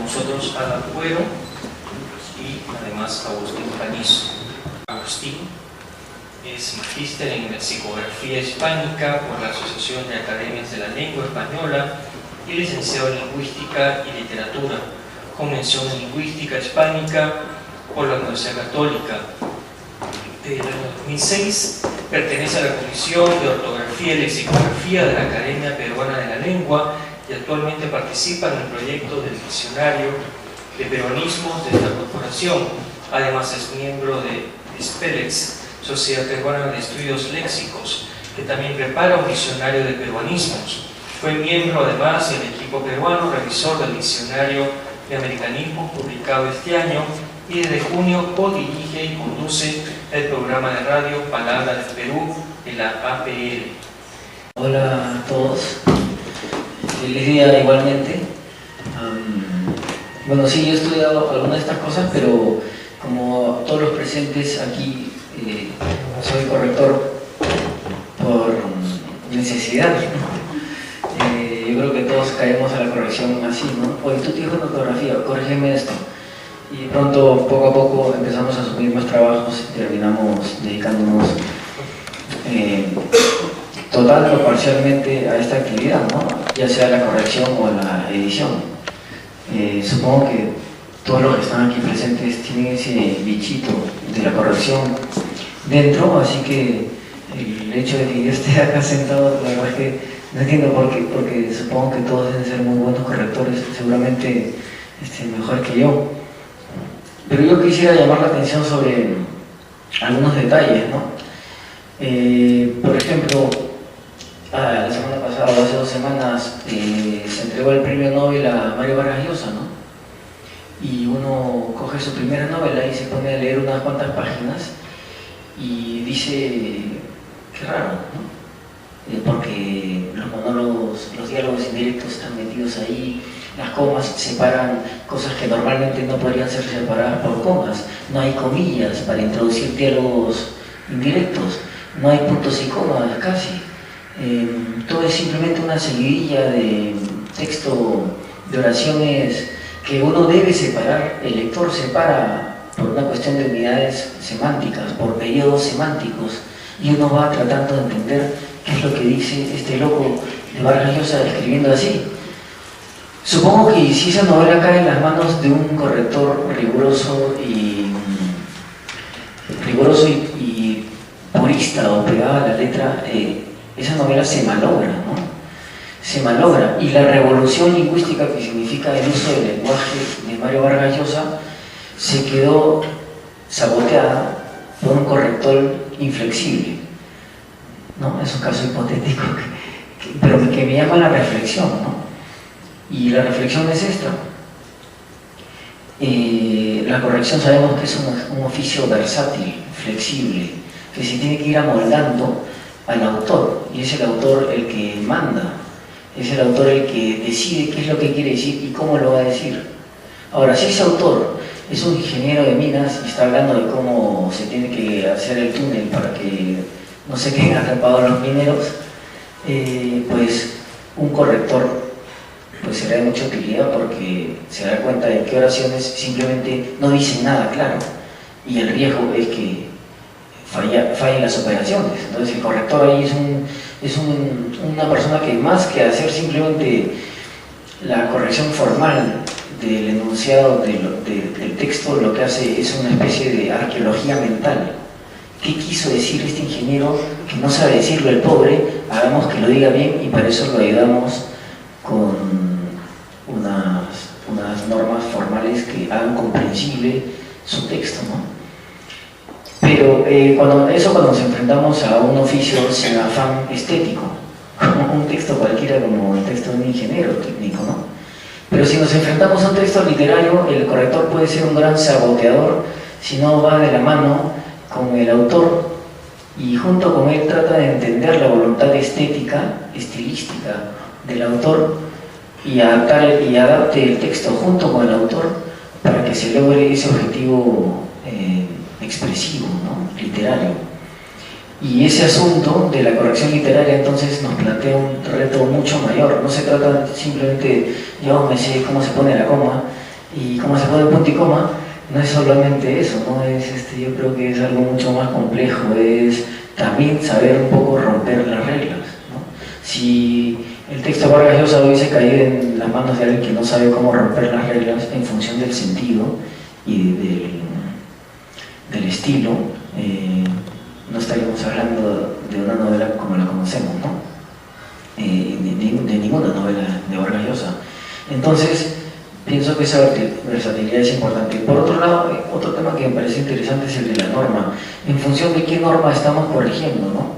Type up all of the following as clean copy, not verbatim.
nosotros Ada Cuero y además Agustín Panizo. Agustín es magíster en lexicografía hispánica por la Asociación de Academias de la Lengua Española y licenciado en lingüística y literatura con mención en lingüística hispánica por la Universidad Católica. Del año 2006 pertenece a la Comisión de Ortografía y Lexicografía de la Academia Peruana de la Lengua y actualmente participa en el proyecto del Diccionario de Peruanismos de esta corporación. Además es miembro de SPELEX, Sociedad Peruana de Estudios Léxicos, que también prepara un diccionario de peruanismos. Fue miembro además del equipo peruano revisor del Diccionario de Americanismos publicado este año y desde junio codirige y conduce el programa de radio Palabra del Perú de la APL. Hola a todos, feliz día igualmente. Bueno, sí, yo he estudiado algunas de estas cosas, pero como todos los presentes aquí, soy corrector por necesidad. Yo creo que todos caemos a la corrección así, ¿no? Oye, tú tienes una ortografía, corrígeme esto. Y pronto, poco a poco, empezamos a asumir más trabajos y terminamos dedicándonos total o parcialmente a esta actividad, ¿no? Ya sea la corrección o la edición. Supongo que todos los que están aquí presentes tienen ese bichito de la corrección dentro, así que el hecho de que yo esté acá sentado, la verdad es que no entiendo por qué, porque supongo que todos deben ser muy buenos correctores, seguramente mejor que yo. Pero yo quisiera llamar la atención sobre algunos detalles, ¿no? Por ejemplo, la semana pasada o hace 2 semanas se entregó el premio Nobel a Mario Vargas Llosa, ¿no? Y uno coge su primera novela y se pone a leer unas cuantas páginas y dice, qué raro, ¿no? Porque los monólogos, los diálogos indirectos están metidos ahí, las comas separan cosas que normalmente no podrían ser separadas por comas, no hay comillas para introducir diálogos indirectos, no hay puntos y comas casi, todo es simplemente una seguidilla de texto, de oraciones que uno debe separar, el lector separa por una cuestión de unidades semánticas, por periodos semánticos, y uno va tratando de entender qué es lo que dice este loco de Vargas Llosa escribiendo así. Supongo que si esa novela cae en las manos de un corrector riguroso y purista o pegado a la letra, esa novela se malogra, ¿no? Se malogra, y la revolución lingüística que significa el uso del lenguaje de Mario Vargas Llosa se quedó saboteada por un corrector inflexible, ¿no? Es un caso hipotético, pero que me llama a la reflexión, ¿no? Y la reflexión es esta. La corrección sabemos que es un oficio versátil, flexible, que se tiene que ir amoldando al autor, y es el autor el que manda, es el autor el que decide qué es lo que quiere decir y cómo lo va a decir. Ahora, si ese autor es un ingeniero de minas y está hablando de cómo se tiene que hacer el túnel para que no se queden atrapados los mineros, pues un corrector pues será de mucha utilidad, porque se da cuenta de que oraciones simplemente no dicen nada claro y el riesgo es que fallen las operaciones. Entonces el corrector ahí es una persona que, más que hacer simplemente la corrección formal del enunciado del texto, lo que hace es una especie de arqueología mental. ¿Qué quiso decir este ingeniero que no sabe decirlo el pobre? Hagamos que lo diga bien, y para eso lo ayudamos con unas normas formales que hagan comprensible su texto, ¿no? Pero cuando nos enfrentamos a un oficio sin afán estético, como un texto cualquiera, como el texto de un ingeniero técnico, ¿no? Pero si nos enfrentamos a un texto literario, el corrector puede ser un gran saboteador si no va de la mano con el autor y junto con él trata de entender la voluntad estética, estilística del autor, y adapte el texto junto con el autor para que se logre ese objetivo expresivo, ¿no? Literario. Y ese asunto de la corrección literaria entonces nos plantea un reto mucho mayor. No se trata simplemente, yo me sé cómo se pone la coma Y como se pone punto y coma, no es solamente eso, ¿no? Yo creo que es algo mucho más complejo, es también saber un poco romper las reglas, ¿no? Si el texto de Vargas Llosa hubiese caído en las manos de alguien que no sabe cómo romper las reglas en función del sentido y del estilo, no estaríamos hablando de una novela como la conocemos, ¿no? De ninguna novela de Vargas Llosa. Entonces, pienso que esa versatilidad es importante. Por otro lado, otro tema que me parece interesante es el de la norma. En función de qué norma estamos corrigiendo, ¿no?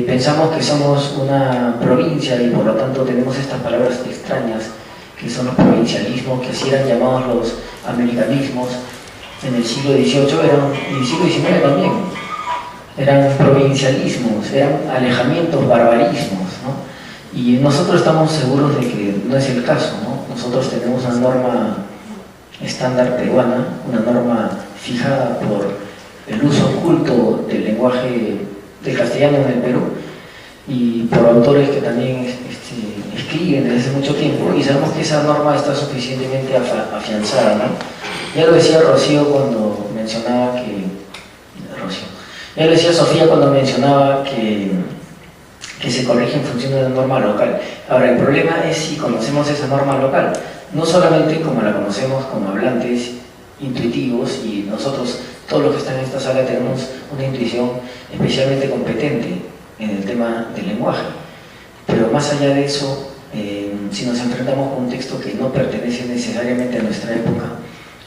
Pensamos que somos una provincia y por lo tanto tenemos estas palabras extrañas que son los provincialismos, que así eran llamados los americanismos en el siglo XVIII y el siglo XIX también. Eran provincialismos, eran alejamientos, barbarismos, ¿no? Y nosotros estamos seguros de que no es el caso, ¿no? Nosotros tenemos una norma estándar peruana, una norma fijada por el uso oculto del lenguaje del castellano en el Perú y por autores que también escriben desde hace mucho tiempo, y sabemos que esa norma está suficientemente afianzada, ¿no? Ya lo decía Rocío cuando mencionaba que... Ya lo decía Sofía cuando mencionaba que se corrige en función de la norma local. Ahora, el problema es si conocemos esa norma local, no solamente como la conocemos como hablantes intuitivos, y nosotros, todos los que están en esta sala, tenemos una intuición especialmente competente en el tema del lenguaje, pero más allá de eso, si nos enfrentamos con un texto que no pertenece necesariamente a nuestra época,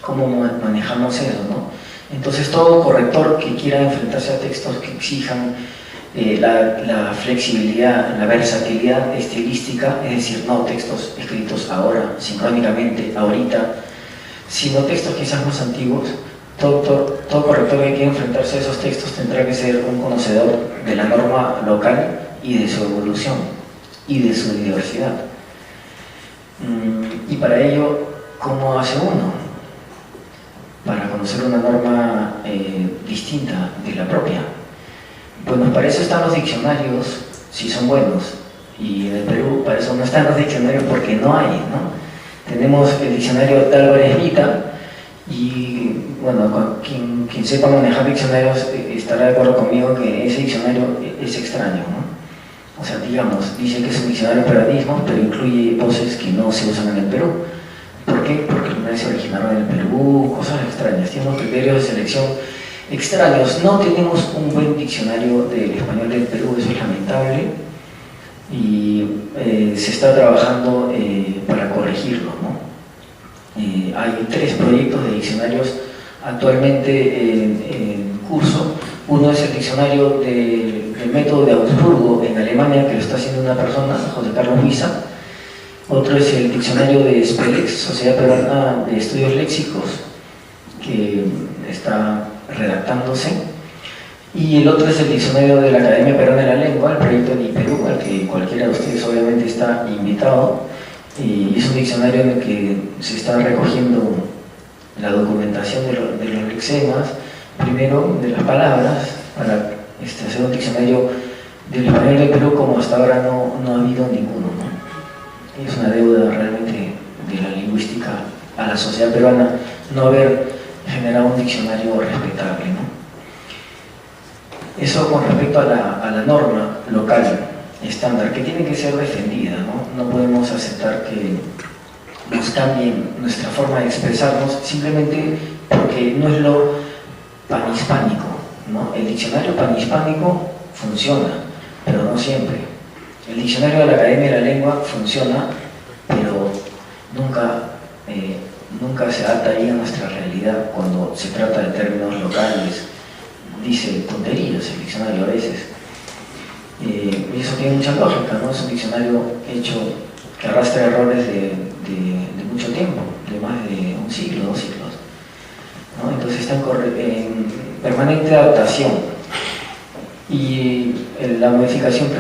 ¿cómo manejamos eso, no? Entonces, todo corrector que quiera enfrentarse a textos que exijan la flexibilidad, la versatilidad estilística, es decir, no textos escritos ahora, sincrónicamente, ahorita, sino textos quizás más antiguos, todo corrector que quiera enfrentarse a esos textos tendrá que ser un conocedor de la norma local y de su evolución y de su diversidad. Y para ello, ¿cómo hace uno? Para conocer una norma distinta de la propia. Bueno, para eso están los diccionarios, si son buenos, y en el Perú para eso no están los diccionarios porque no hay, ¿no? Tenemos el diccionario de Álvarez Vita, y bueno, quien sepa manejar diccionarios estará de acuerdo conmigo que ese diccionario es extraño, ¿no? O sea, digamos, dice que es un diccionario de peronismo, pero incluye voces que no se usan en el Perú. ¿Por qué? Porque no se originaron en el Perú, cosas extrañas, tiene unos criterios de selección extraños. No tenemos un buen diccionario del español del Perú, eso es lamentable, y se está trabajando para corregirlo, ¿no? Hay 3 proyectos de diccionarios actualmente en curso. Uno es el diccionario del método de Augsburgo en Alemania, que lo está haciendo una persona, José Carlos Huiza. Otro es el diccionario de SPELEX, Sociedad Peruana de Estudios Léxicos, que está redactándose. Y el otro es el diccionario de la Academia Peruana de la Lengua, el proyecto Ni Perú, al que cualquiera de ustedes obviamente está invitado. Y es un diccionario en el que se está recogiendo la documentación de los lexemas, primero de las palabras, para hacer un diccionario del español del Perú como hasta ahora no ha habido ninguno, ¿no? Es una deuda realmente de la lingüística a la sociedad peruana no haber generado un diccionario respetable, ¿no? Eso con respecto a la norma local estándar, que tiene que ser defendida, ¿no? No podemos aceptar que nos cambien nuestra forma de expresarnos simplemente porque no es lo panhispánico, ¿no? El diccionario panhispánico funciona, pero no siempre. El diccionario de la Academia de la Lengua funciona, pero nunca se adapta ahí a nuestra realidad cuando se trata de términos locales. Dice tonterías el diccionario a veces. Y eso tiene mucha lógica, ¿no? Es un diccionario hecho que arrastra errores de mucho tiempo, de más de un siglo, 2 siglos, ¿no? Entonces está en permanente adaptación. Y la modificación de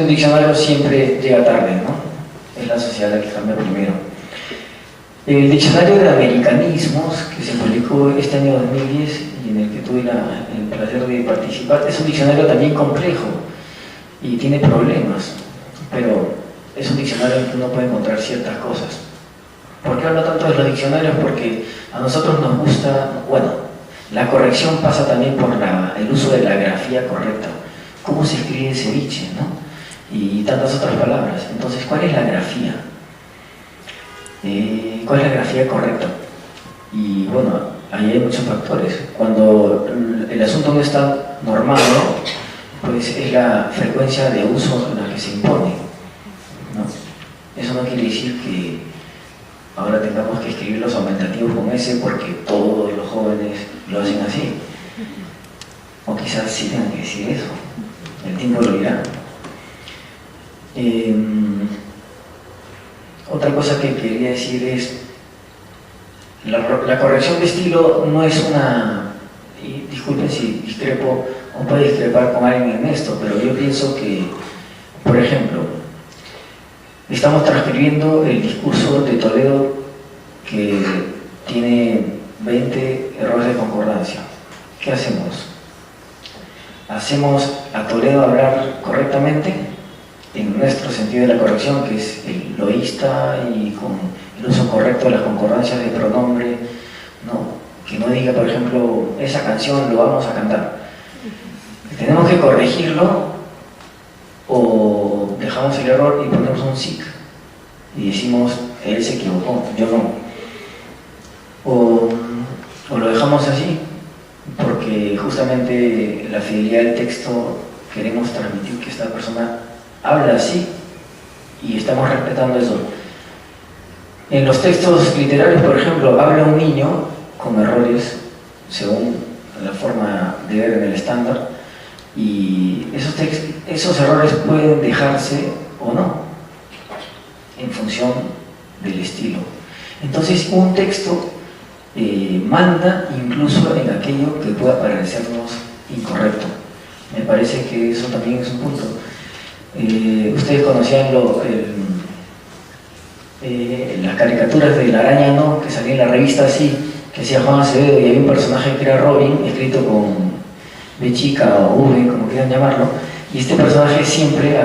un diccionario siempre llega tarde, ¿no? Es la sociedad la que cambia primero. El diccionario de americanismos, que se publicó este año 2010 y en el que tuve el placer de participar, es un diccionario también complejo y tiene problemas, pero es un diccionario en que uno puede encontrar ciertas cosas. ¿Por qué hablo tanto de los diccionarios? Porque a nosotros nos gusta, bueno, la corrección pasa también por el uso de la grafía correcta. ¿Cómo se escribe ceviche, no? Y tantas otras palabras. Entonces, ¿cuál es la grafía? ¿Cuál es la grafía correcta? Y bueno, ahí hay muchos factores. Cuando el asunto no está normado, pues es la frecuencia de uso en la que se impone, ¿no? Eso no quiere decir que ahora tengamos que escribir los aumentativos con S porque todos los jóvenes lo hacen así. O quizás sí tengan que decir eso. El tiempo lo dirá. Otra cosa que quería decir es la corrección de estilo no es una, y disculpen si discrepo o puede discrepar con alguien en esto, pero yo pienso que, por ejemplo, estamos transcribiendo el discurso de Toledo que tiene 20 errores de concordancia. ¿Qué hacemos? ¿Hacemos a Toledo hablar correctamente en nuestro sentido de la corrección, que es el loísta y con el uso correcto de las concordancias de pronombre, ¿no? Que no diga, por ejemplo, esa canción lo vamos a cantar? ¿Tenemos que corregirlo o dejamos el error y ponemos un sic y decimos él se equivocó, yo no? O lo dejamos así porque justamente la fidelidad del texto queremos transmitir que esta persona habla así y estamos respetando eso. En los textos literarios, por ejemplo, habla un niño con errores según la forma de ver en el estándar, y esos errores pueden dejarse o no en función del estilo. Entonces un texto manda incluso en aquello que pueda parecernos incorrecto. Me parece que eso también es un punto. Ustedes conocían las caricaturas de la araña, ¿no?, que salía en la revista así, que decía Juan Acevedo, y había un personaje que era Robin, escrito con B chica o V, como quieran llamarlo, y este personaje siempre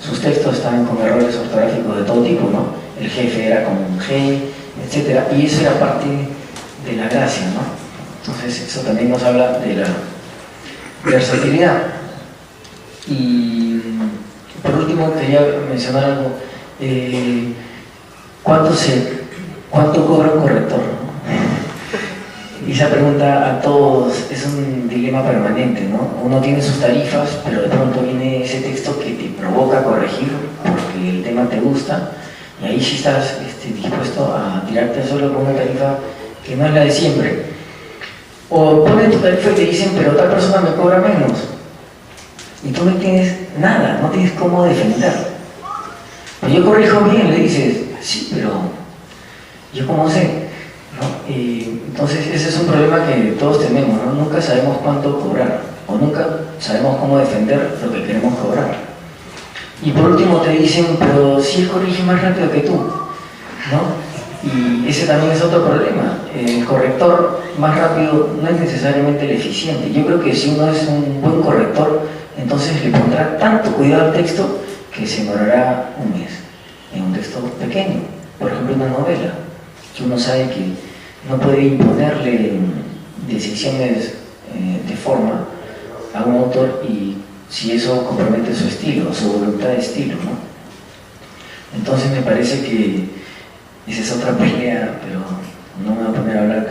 sus textos estaban con errores ortográficos de todo tipo, ¿no? El jefe era con G, etc. Y eso era parte de la gracia, ¿no? Entonces eso también nos habla de la versatilidad. Y por último quería mencionar algo. ¿Cuánto cobra un corrector? Y esa pregunta a todos es un dilema permanente, ¿no? Uno tiene sus tarifas, pero de pronto viene ese texto que te provoca corregir porque el tema te gusta, y ahí sí estás dispuesto a tirarte solo con una tarifa que no es la de siempre. O ponen tu tarifa y te dicen, pero tal persona me cobra menos, y tú no tienes nada, no tienes cómo defender. Pero yo corrijo bien, le dices, sí, pero yo cómo sé, ¿no? Y entonces ese es un problema que todos tenemos, ¿no? Nunca sabemos cuánto cobrar, o nunca sabemos cómo defender lo que queremos cobrar. Y por último te dicen, pero si él corrige más rápido que tú, ¿no? Y ese también es otro problema. El corrector más rápido no es necesariamente el eficiente. Yo creo que si uno es un buen corrector, entonces le pondrá tanto cuidado al texto que se demorará un mes en un texto pequeño. Por ejemplo, una novela, que uno sabe que no puede imponerle decisiones de forma a un autor, y si eso compromete su estilo, su voluntad de estilo, ¿no? Entonces me parece que esa es otra pelea, pero no me voy a poner a hablar